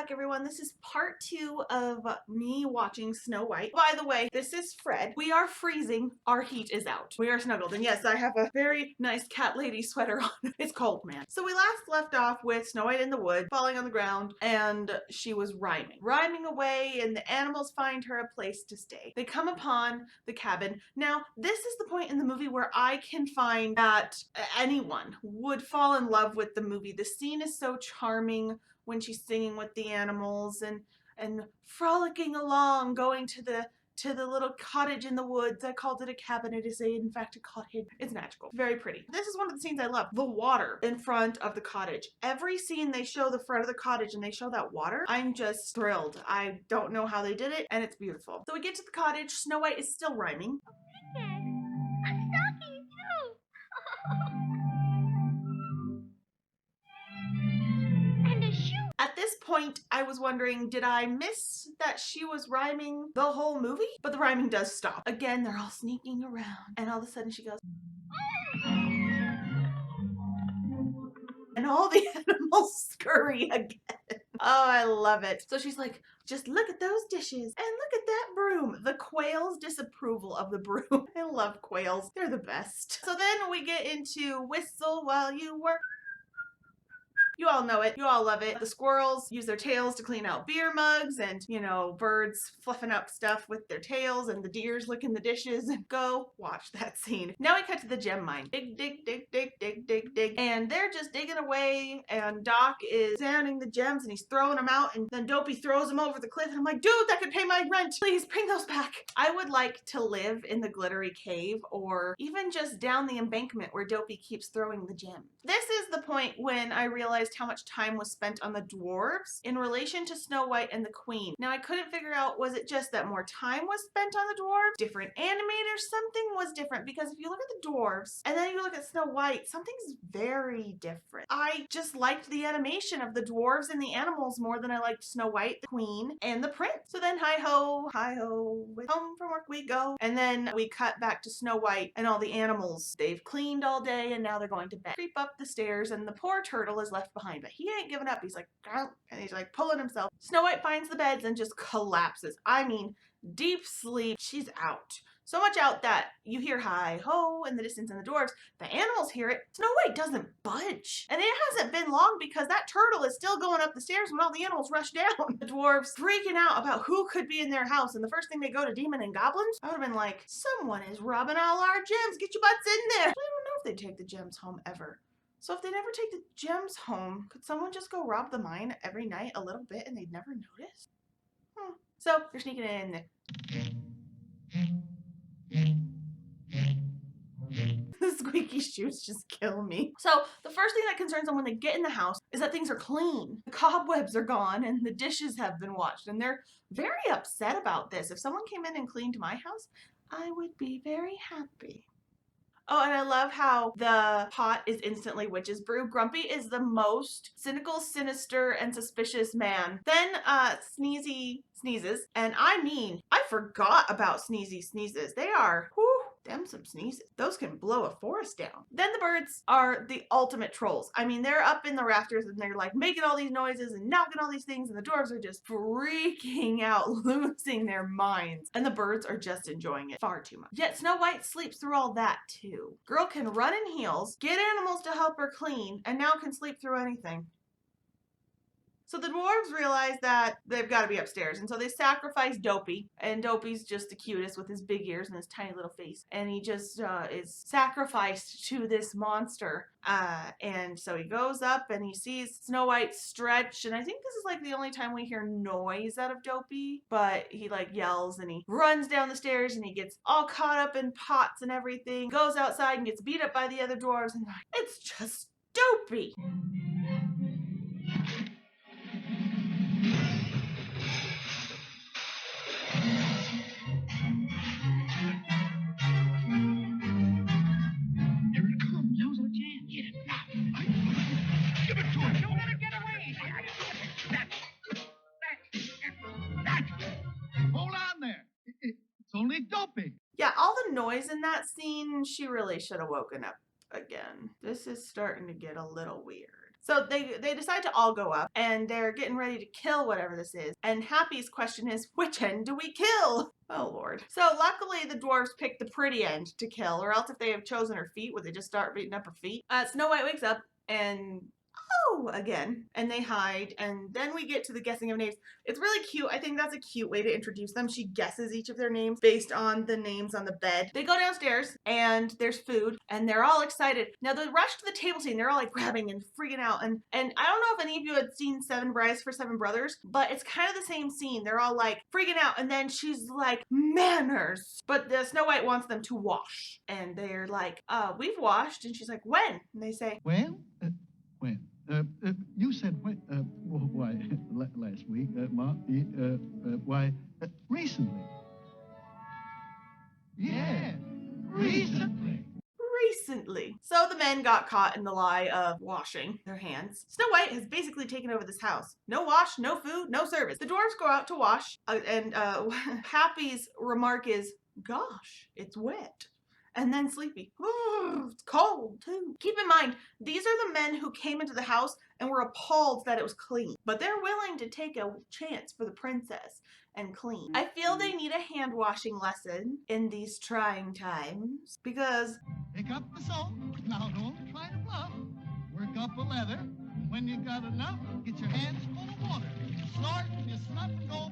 back, everyone. This is part 2 of me watching Snow White. By the way, this is Fred. We are freezing. Our heat is out. We are snuggled. And yes, I have a very nice cat lady sweater on. It's cold, man. So we last left off with Snow White in the wood, falling on the ground, and she was rhyming away, and the animals find her a place to stay. They come upon the cabin. Now, this is the point in the movie where I can find that anyone would fall in love with the movie. The scene is so charming when she's singing with the animals and frolicking along, going to the little cottage in the woods. I called it a cabin. It is in fact a cottage. It's magical. Very pretty. This is one of the scenes I love. The water in front of the cottage. Every scene they show the front of the cottage and they show that water, I'm just thrilled. I don't know how they did it, and it's beautiful. So we get to the cottage. Snow White is still rhyming. I'm stalking too. And a shoe. At this point, I was wondering, did I miss that she was rhyming the whole movie? But the rhyming does stop. Again, they're all sneaking around, and all of a sudden she goes, and all the animals scurry again. Oh, I love it. So she's like, just look at those dishes and look at that broom. The quail's disapproval of the broom. I love quails. They're the best. So then we get into whistle while you work. You all know it. You all love it. The squirrels use their tails to clean out beer mugs, and, you know, birds fluffing up stuff with their tails, and the deers licking the dishes. Go watch that scene. Now we cut to the gem mine. Dig, dig, dig, dig, dig, dig, dig. And they're just digging away, and Doc is examining the gems, and he's throwing them out, and then Dopey throws them over the cliff, and I'm like, dude, that could pay my rent. Please bring those back. I would like to live in the glittery cave, or even just down the embankment where Dopey keeps throwing the gems. This is the point when I realized how much time was spent on the dwarves in relation to Snow White and the Queen. Now I couldn't figure out, was it just that more time was spent on the dwarves? Different animators? Something was different, because if you look at the dwarves and then you look at Snow White, something's very different. I just liked the animation of the dwarves and the animals more than I liked Snow White, the Queen, and the Prince. So then hi-ho, home from work we go. And then we cut back to Snow White and all the animals. They've cleaned all day and now they're going to bed. Creep up the stairs and the poor turtle is left behind, but he ain't giving up. He's like, "Grr," and he's like pulling himself. Snow White finds the beds and just collapses. I mean, deep sleep. She's out. So much out that you hear hi-ho in the distance and the dwarves. The animals hear it. Snow White doesn't budge. And it hasn't been long because that turtle is still going up the stairs when all the animals rush down. The dwarves freaking out about who could be in their house. And the first thing they go to demon and goblins. I would have been like, someone is robbing all our gems. Get your butts in there. I don't know if they'd take the gems home ever. So if they never take the gems home, could someone just go rob the mine every night a little bit and they'd never notice? So they're sneaking in. The squeaky shoes just kill me. So the first thing that concerns them when they get in the house is that things are clean. The cobwebs are gone and the dishes have been washed, and they're very upset about this. If someone came in and cleaned my house, I would be very happy. Oh, and I love how the pot is instantly witch's brew. Grumpy is the most cynical, sinister, and suspicious man. Then Sneezy sneezes, and I mean, I forgot about Sneezy sneezes. They are, whew, them some sneezes. Those can blow a forest down. Then the birds are the ultimate trolls. I mean, they're up in the rafters and they're like making all these noises and knocking all these things, and the dwarves are just freaking out, losing their minds. And the birds are just enjoying it far too much. Yet Snow White sleeps through all that too. Girl can run in heels, get animals to help her clean, and now can sleep through anything. So the dwarves realize that they've got to be upstairs, and so they sacrifice Dopey, and Dopey's just the cutest with his big ears and his tiny little face, and he just is sacrificed to this monster, and so he goes up and he sees Snow White stretch, and I think this is like the only time we hear noise out of Dopey, but he like yells and he runs down the stairs and he gets all caught up in pots and everything, goes outside and gets beat up by the other dwarves, and it's just Dopey. Only Dopey. Yeah, all the noise in that scene, she really should have woken up again. This is starting to get a little weird. So they decide to all go up, and they're getting ready to kill whatever this is. And Happy's question is, which end do we kill? Oh, Lord. So luckily the dwarves pick the pretty end to kill, or else if they have chosen her feet, would they just start beating up her feet? Snow White wakes up and again, and they hide, and then we get to the guessing of names. It's really cute. I think that's a cute way to introduce them. She guesses each of their names based on the names on the bed. They go downstairs and there's food and they're all excited. Now the rush to the table scene, they're all like grabbing and freaking out, and I don't know if any of you had seen Seven Brides for Seven Brothers, but it's kind of the same scene. They're all like freaking out, and then she's like, manners, but the Snow White wants them to wash, and they're like, we've washed, and she's like, when? And they say, When? When? You said when? Why, last week, Ma, why, recently. Yeah, recently. recently. So the men got caught in the lie of washing their hands. Snow White has basically taken over this house. No wash, no food, no service. The dwarves go out to wash, and Happy's remark is, gosh, it's wet. And then Sleepy, oh, it's cold too. Keep in mind, these are the men who came into the house and were appalled that it was clean, but they're willing to take a chance for the princess and clean. I feel they need a hand washing lesson in these trying times because Pick up the soap. Now don't try to bluff. Work up a leather. When you got enough, get your hands full of water. You snort and you snuff and go.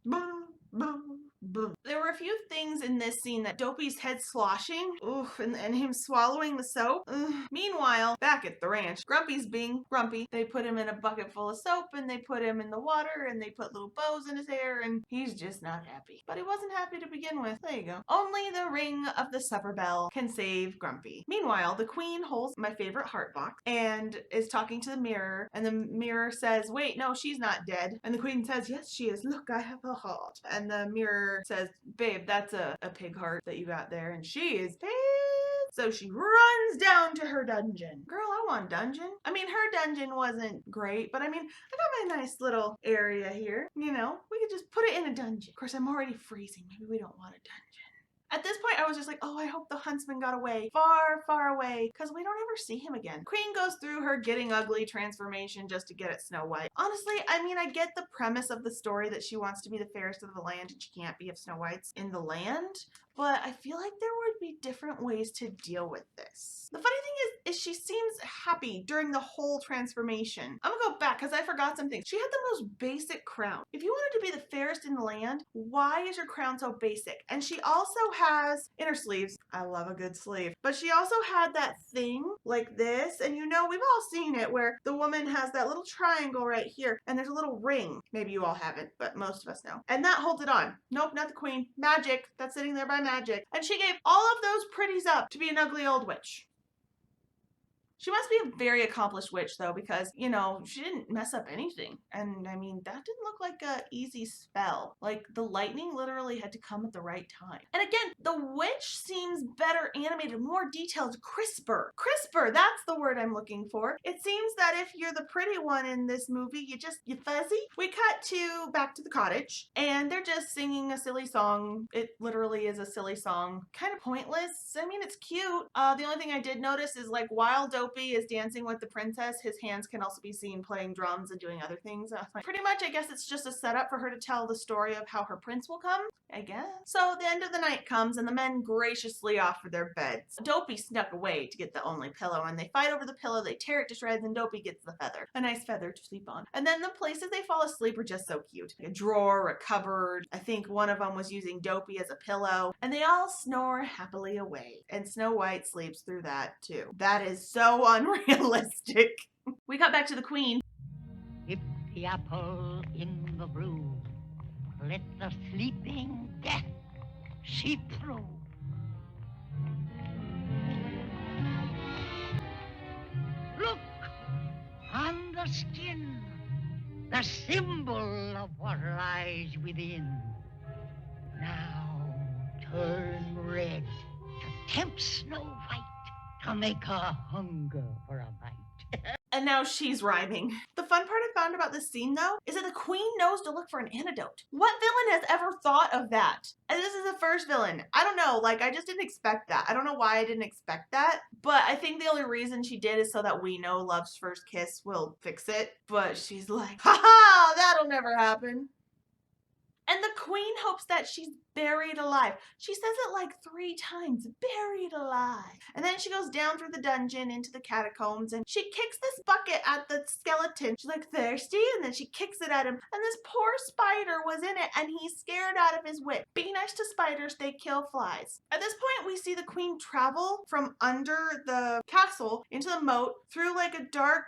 boom, boom, boom. There were a few things in this scene that Dopey's head sloshing, oof, and him swallowing the soap. Ugh. Meanwhile, back at the ranch, Grumpy's being grumpy. They put him in a bucket full of soap, and they put him in the water, and they put little bows in his hair, and he's just not happy. But he wasn't happy to begin with. There you go. Only the ring of the supper bell can save Grumpy. Meanwhile, the queen holds my favorite heart box and is talking to the mirror, and the mirror says, wait, no, she's not dead. And the queen says, yes, she is. Look, I have a heart. And the mirror says, babe, that's a pig heart that you got there. And she is pissed. So she runs down to her dungeon. Girl, I want dungeon. I mean, her dungeon wasn't great, but I mean, I got my nice little area here. You know, we could just put it in a dungeon. Of course, I'm already freezing. Maybe we don't want a dungeon. At this point, I was just like, oh, I hope the huntsman got away, far, far away, because we don't ever see him again. Queen goes through her getting ugly transformation just to get at Snow White. Honestly, I mean, I get the premise of the story that she wants to be the fairest of the land and she can't be if Snow White's in the land, but I feel like there would be different ways to deal with this. The funny thing is she seems happy during the whole transformation. I'm gonna go back because I forgot something. She had the most basic crown. If you wanted to be the fairest in the land, why is your crown so basic? And she also has inner sleeves. I love a good sleeve. But she also had that thing like this, and you know, we've all seen it where the woman has that little triangle right here and there's a little ring. Maybe you all haven't, but most of us know. And that holds it on. Nope, not the queen. Magic. That's sitting there by magic. And she gave all of those pretties up to be an ugly old witch. She must be a very accomplished witch, though, because, you know, she didn't mess up anything. And, I mean, that didn't look like an easy spell. Like, the lightning literally had to come at the right time. And again, the witch seems better animated, more detailed, crisper. Crisper, that's the word I'm looking for. It seems that if you're the pretty one in this movie, you fuzzy. We cut to back to the cottage, and they're just singing a silly song. It literally is a silly song. Kind of pointless. I mean, it's cute. The only thing I did notice is, like, while Dopey is dancing with the princess, his hands can also be seen playing drums and doing other things. Pretty much, I guess it's just a setup for her to tell the story of how her prince will come, I guess. So the end of the night comes and the men graciously offer their beds. Dopey snuck away to get the only pillow, and they fight over the pillow, they tear it to shreds, and Dopey gets the feather. A nice feather to sleep on. And then the places they fall asleep are just so cute. A drawer, a cupboard. I think one of them was using Dopey as a pillow. And they all snore happily away. And Snow White sleeps through that too. That is so unrealistic. We got back to the queen. If the apple in the brew, let the sleeping death seep through. Look on the skin, the symbol of what lies within. Now turn red to tempt Snow White to make her hunger for a bite. And And now she's rhyming. The fun part I found about this scene, though, is that the queen knows to look for an antidote. What villain has ever thought of that? And this is the first villain. I don't know, like, I just didn't expect that. I don't know why I didn't expect that, but I think the only reason she did is so that we know Love's first kiss will fix it. But she's like, ha, that'll never happen. And the queen hopes that she's buried alive. She says it like 3 times, buried alive. And then she goes down through the dungeon into the catacombs and she kicks this bucket at the skeleton. She's like, thirsty? And then she kicks it at him. And this poor spider was in it and he's scared out of his wit. Be nice to spiders, they kill flies. At this point, we see the queen travel from under the castle into the moat through like a dark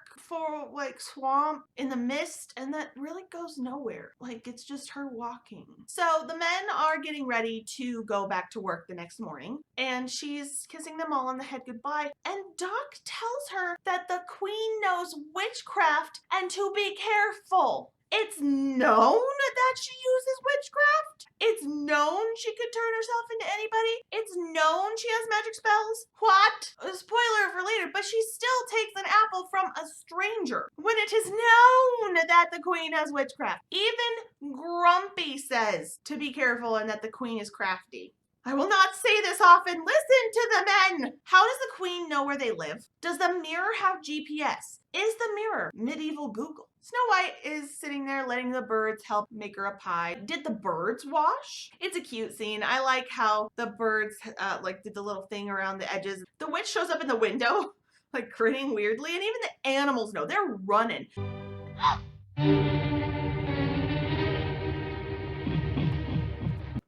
swamp in the mist, and that really goes nowhere. Like, it's just her walking. So the men are getting ready to go back to work the next morning, and she's kissing them all on the head goodbye, and Doc tells her that the queen knows witchcraft and to be careful. It's known that she uses witchcraft. It's known she could turn herself into anybody. It's known she has magic spells. What? A spoiler for later, but she still takes an apple from a stranger when it is known that the queen has witchcraft. Even Grumpy says to be careful and that the queen is crafty. I will not say this often. Listen to the men. How does the queen know where they live? Does the mirror have GPS? Is the mirror medieval Google? Snow White is sitting there letting the birds help make her a pie. Did the birds wash? It's a cute scene. I like how the birds did the little thing around the edges. The witch shows up in the window, like grinning weirdly, and even the animals know. They're running.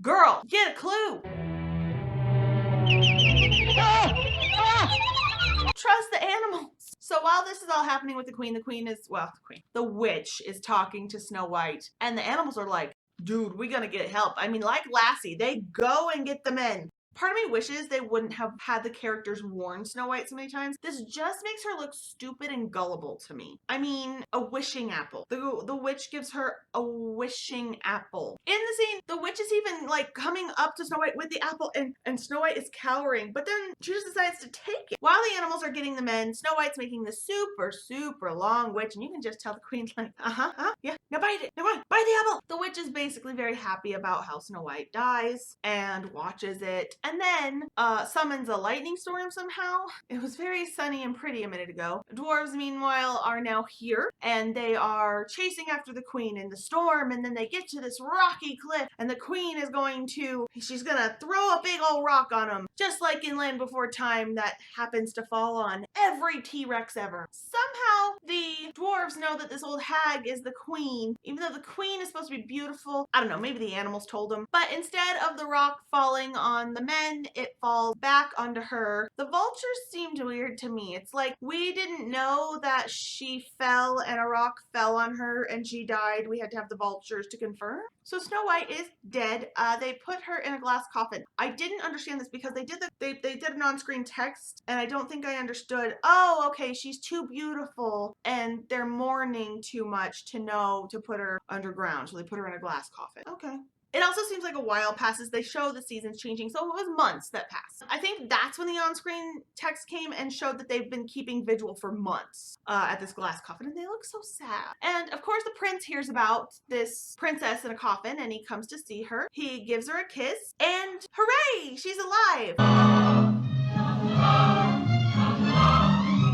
Girl, get a clue. Trust the animals. So while this is all happening with the witch is talking to Snow White, and the animals are like, dude, we gonna get help. I mean, like Lassie, they go and get the men. Part of me wishes they wouldn't have had the characters warn Snow White so many times. This just makes her look stupid and gullible to me. I mean, a wishing apple. The witch gives her a wishing apple. In the scene, the witch is even like coming up to Snow White with the apple, and Snow White is cowering, but then she just decides to take it. While the animals are getting the men, Snow White's making the super long witch, and you can just tell the queen's like, yeah, now bite it, now bite the apple. The witch is basically very happy about how Snow White dies and watches it. And then summons a lightning storm somehow. It was very sunny and pretty a minute ago. Dwarves, meanwhile, are now here, and they are chasing after the queen in the storm, and then they get to this rocky cliff, and the queen is she's gonna throw a big old rock on them, just like in Land Before Time that happens to fall on every T-Rex ever. Somehow, the dwarves know that this old hag is the queen, even though the queen is supposed to be beautiful. I don't know, maybe the animals told them. But instead of the rock falling on the men, it falls back onto her. The vultures seemed weird to me. It's like we didn't know that she fell and a rock fell on her and she died. We had to have the vultures to confirm. So Snow White is dead. They put her in a glass coffin. I didn't understand this because they did an on-screen text, and I don't think I understood. Oh, okay, she's too beautiful and they're mourning too much to know to put her underground, so they put her in a glass coffin. Okay. It also seems like a while passes. They show the seasons changing, so it was months that passed. I think that's when the on-screen text came and showed that they've been keeping vigil for months at this glass coffin, and they look so sad. And of course, the prince hears about this princess in a coffin, and he comes to see her. He gives her a kiss, and hooray, she's alive!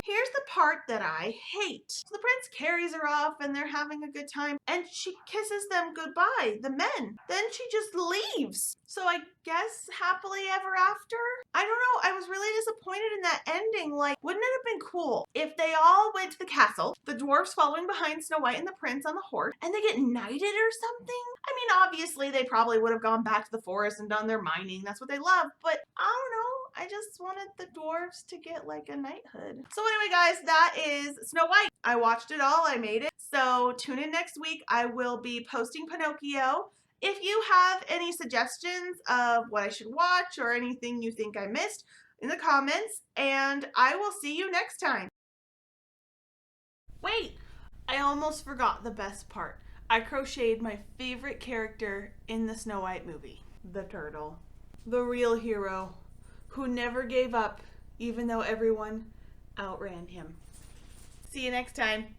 Here's the part that I hate. So the prince carries her off and they're having a good time, and she kisses them goodbye, the men. Then she just leaves. So I guess happily ever after? I don't know. I was really disappointed in that ending. Like, wouldn't it have been cool if they all went to the castle, the dwarfs following behind Snow White and the prince on the horse, and they get knighted or something? I mean, obviously they probably would have gone back to the forest and done their mining. That's what they love. But I don't know. I just wanted the dwarves to get like a knighthood. So anyway, guys, that is Snow White. I watched it all. I made it. So tune in next week. I will be posting Pinocchio. If you have any suggestions of what I should watch or anything you think I missed, in the comments, and I will see you next time. Wait, I almost forgot the best part. I crocheted my favorite character in the Snow White movie, the turtle. The real hero who never gave up even though everyone outran him. See you next time.